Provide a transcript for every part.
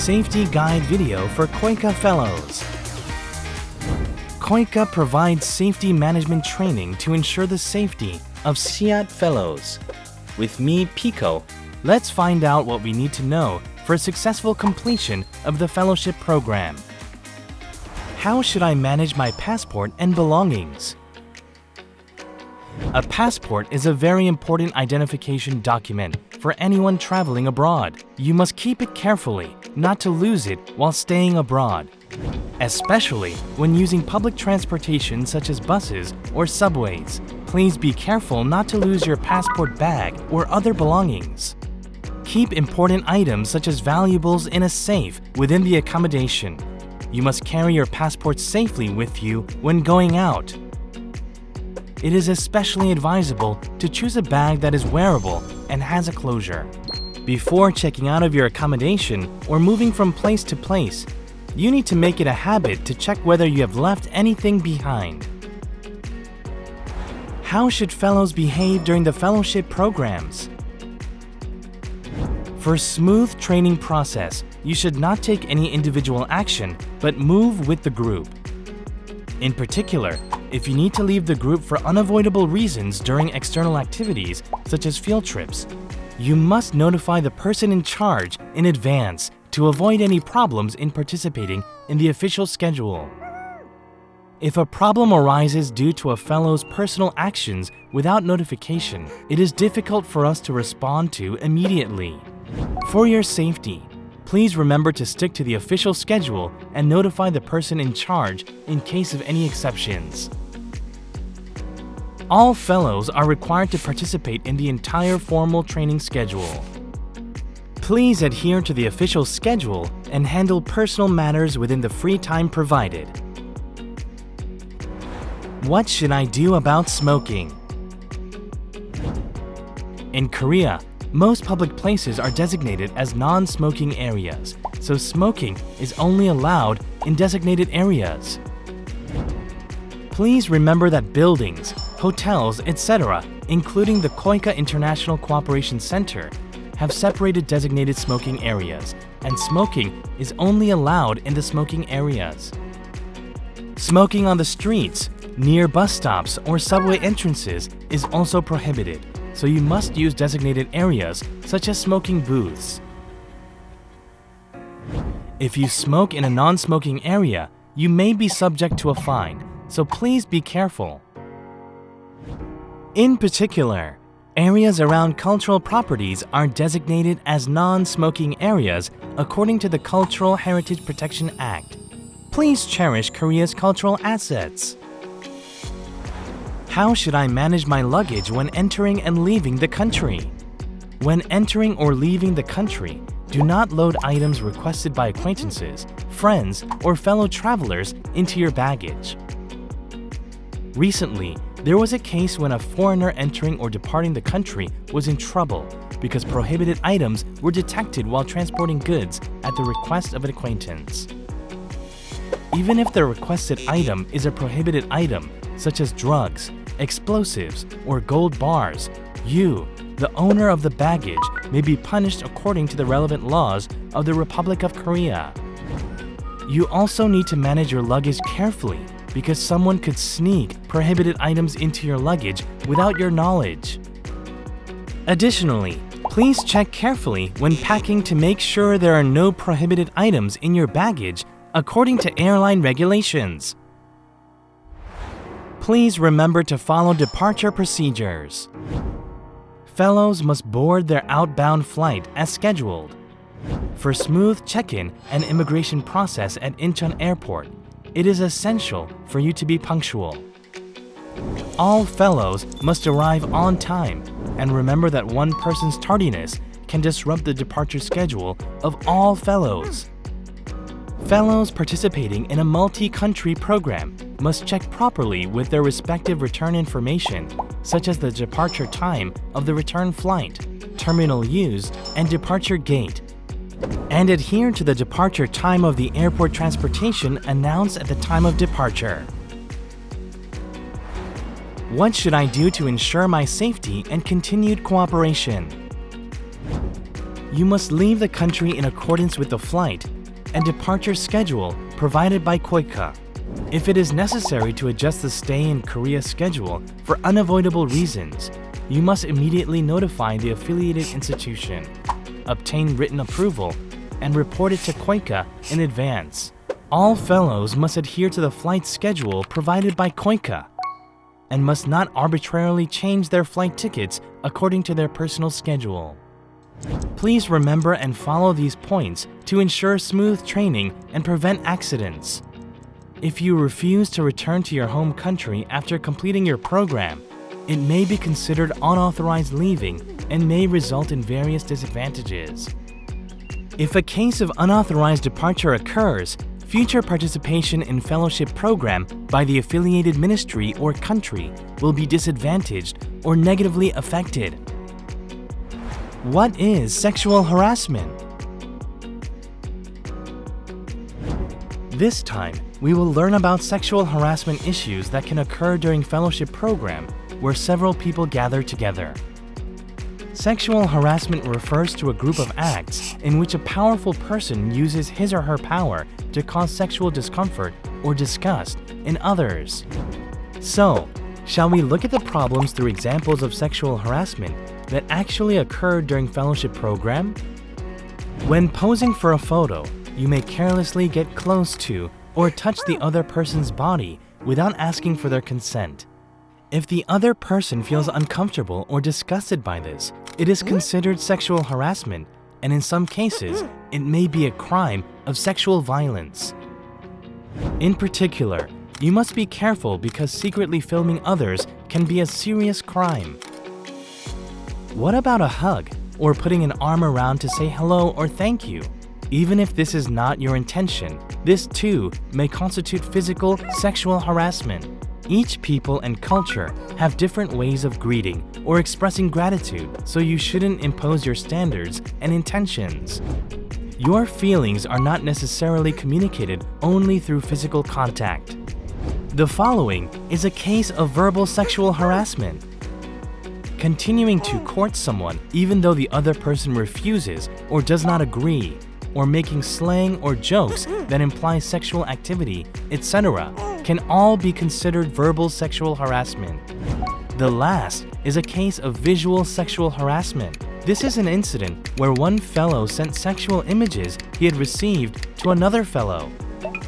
Safety Guide video for KOICA Fellows. KOICA provides safety management training to ensure the safety of SEAT Fellows. With me, Pico, let's find out what we need to know for a successful completion of the fellowship program. How should I manage my passport and belongings? A passport is a very important identification document for anyone traveling abroad. You must keep it carefully, not to lose it while staying abroad, especially when using public transportation such as buses or subways. Please be careful not to lose your passport bag or other belongings. Keep important items such as valuables in a safe within the accommodation. You must carry your passport safely with you when going out. It is especially advisable to choose a bag that is wearable and has a closure. Before checking out of your accommodation or moving from place to place, you need to make it a habit to check whether you have left anything behind. How should fellows behave during the fellowship programs? For a smooth training process, you should not take any individual action, but move with the group. In particular, if you need to leave the group for unavoidable reasons during external activities, such as field trips, you must notify the person in charge in advance to avoid any problems in participating in the official schedule. If a problem arises due to a fellow's personal actions without notification, it is difficult for us to respond to immediately. For your safety, please remember to stick to the official schedule and notify the person in charge in case of any exceptions. All fellows are required to participate in the entire formal training schedule. Please adhere to the official schedule and handle personal matters within the free time provided. What should I do about smoking? In Korea, most public places are designated as non-smoking areas, so smoking is only allowed in designated areas. Please remember that buildings, hotels, etc., including the KOICA International Cooperation Center, have separated designated smoking areas, and smoking is only allowed in the smoking areas. Smoking on the streets, near bus stops or subway entrances is also prohibited, so you must use designated areas such as smoking booths. If you smoke in a non-smoking area, you may be subject to a fine, so please be careful. In particular, areas around cultural properties are designated as non-smoking areas according to the Cultural Heritage Protection Act. Please cherish Korea's cultural assets. How should I manage my luggage when entering and leaving the country? When entering or leaving the country, do not load items requested by acquaintances, friends, or fellow travelers into your baggage. Recently, there was a case when a foreigner entering or departing the country was in trouble because prohibited items were detected while transporting goods at the request of an acquaintance. Even if the requested item is a prohibited item, such as drugs, explosives, or gold bars, you, the owner of the baggage, may be punished according to the relevant laws of the Republic of Korea. You also need to manage your luggage carefully because someone could sneak prohibited items into your luggage without your knowledge. Additionally, please check carefully when packing to make sure there are no prohibited items in your baggage according to airline regulations. Please remember to follow departure procedures. Fellows must board their outbound flight as scheduled. For smooth check-in and immigration process at Incheon Airport, it is essential for you to be punctual. All fellows must arrive on time, and remember that one person's tardiness can disrupt the departure schedule of all fellows. Fellows participating in a multi-country program must check properly with their respective return information, such as the departure time of the return flight, terminal used, and departure gate, and adhere to the departure time of the airport transportation announced at the time of departure. What should I do to ensure my safety and continued cooperation? You must leave the country in accordance with the flight and departure schedule provided by KOICA. If it is necessary to adjust the stay in Korea schedule for unavoidable reasons, you must immediately notify the affiliated institution, obtain written approval, and report it to KOICA in advance. All fellows must adhere to the flight schedule provided by KOICA and must not arbitrarily change their flight tickets according to their personal schedule. Please remember and follow these points to ensure smooth training and prevent accidents. If you refuse to return to your home country after completing your program, it may be considered unauthorized leaving and may result in various disadvantages. If a case of unauthorized departure occurs, future participation in fellowship program by the affiliated ministry or country will be disadvantaged or negatively affected. What is sexual harassment? This time, we will learn about sexual harassment issues that can occur during fellowship program where several people gather together. Sexual harassment refers to a group of acts in which a powerful person uses his or her power to cause sexual discomfort or disgust in others. So, shall we look at the problems through examples of sexual harassment that actually occurred during fellowship program? When posing for a photo, you may carelessly get close to or touch the other person's body without asking for their consent. If the other person feels uncomfortable or disgusted by this, it is considered sexual harassment, and in some cases, it may be a crime of sexual violence. In particular, you must be careful because secretly filming others can be a serious crime. What about a hug or putting an arm around to say hello or thank you? Even if this is not your intention, this too may constitute physical sexual harassment. Each people and culture have different ways of greeting or expressing gratitude, so you shouldn't impose your standards and intentions. Your feelings are not necessarily communicated only through physical contact. The following is a case of verbal sexual harassment. Continuing to court someone even though the other person refuses or does not agree, or making slang or jokes that imply sexual activity, etc., can all be considered verbal sexual harassment. The last is a case of visual sexual harassment. This is an incident where one fellow sent sexual images he had received to another fellow.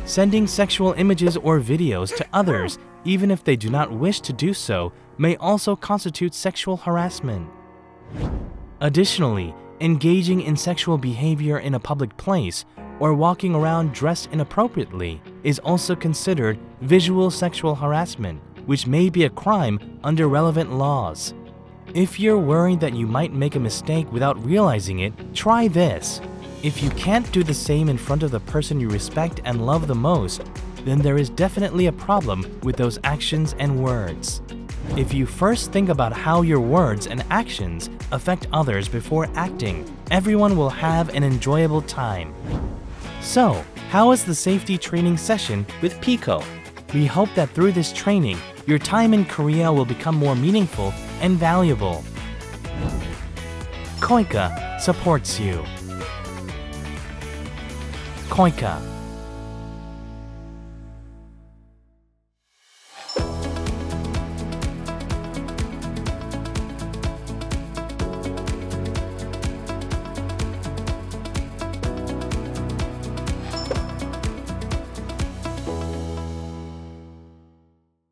Sending sexual images or videos to others, even if they do not wish to do so, may also constitute sexual harassment. Additionally, engaging in sexual behavior in a public place or walking around dressed inappropriately is also considered visual sexual harassment, which may be a crime under relevant laws. If you're worried that you might make a mistake without realizing it, try this. If you can't do the same in front of the person you respect and love the most, then there is definitely a problem with those actions and words. If you first think about how your words and actions affect others before acting, everyone will have an enjoyable time. So, how was the safety training session with Pico? We hope that through this training, your time in Korea will become more meaningful and valuable. KOICA supports you. KOICA